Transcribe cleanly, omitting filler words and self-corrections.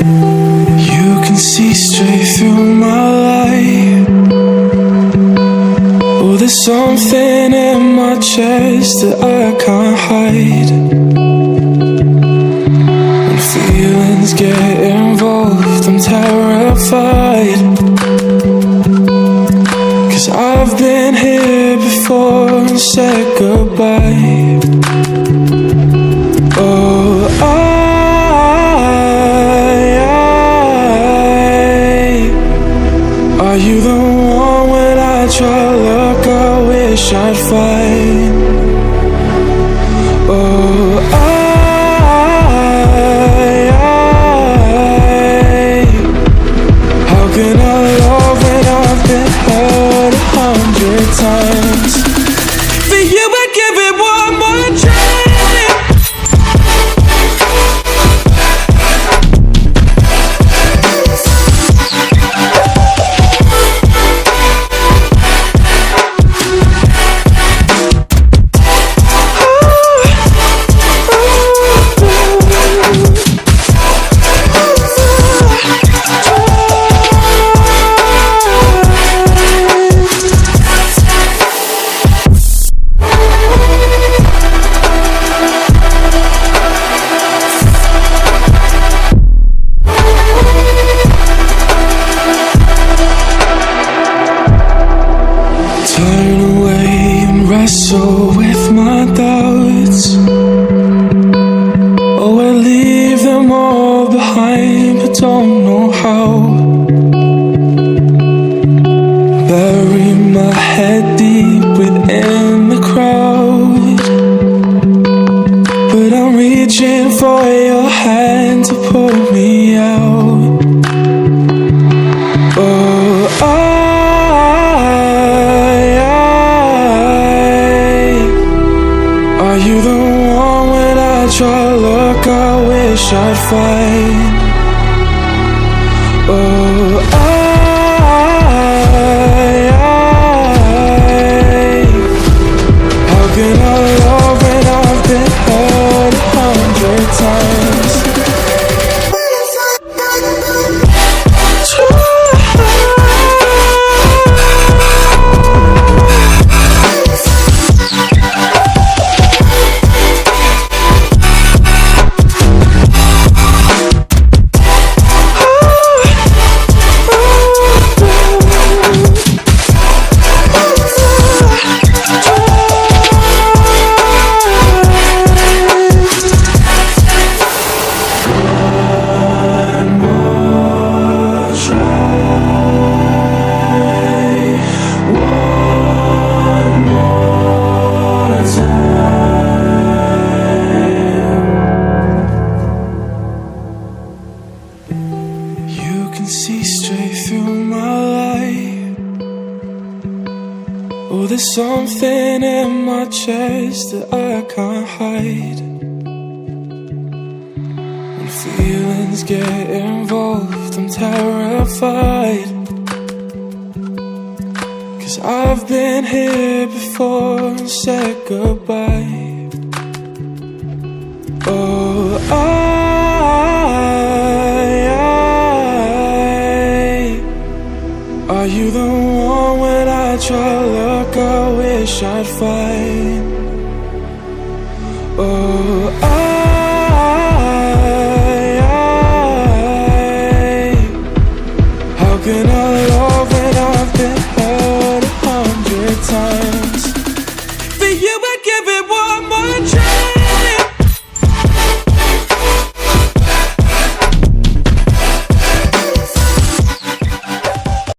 You can see straight through my light. Oh, there's something in my chest that I can't hide. When feelings get involved, I'm terrified. 'Cause I've been here before and said goodbye. Oh, are you the one when I try to look I wish I'd find? Oh, how can I love when I've been hurt 100 times? For you I'd give it one more try. Turn away and wrestle with my doubts. Oh, I leave them all behind, but don't know how. Bury my head deep within the crowd, but I'm reaching for your hand to pull me out. Oh, are you the one when I try to look I wish I'd find? Oh, how can I love when I've been hurt 100 times? You can see straight through my light. Oh, there's something in my chest that I can't hide. When feelings get involved, I'm terrified. 'Cause I've been here before and said goodbye. Oh, are you the one when I try to look I wish I'd find? Oh, how can I love when I've been hurt 100 times? For you I'd give it one more try.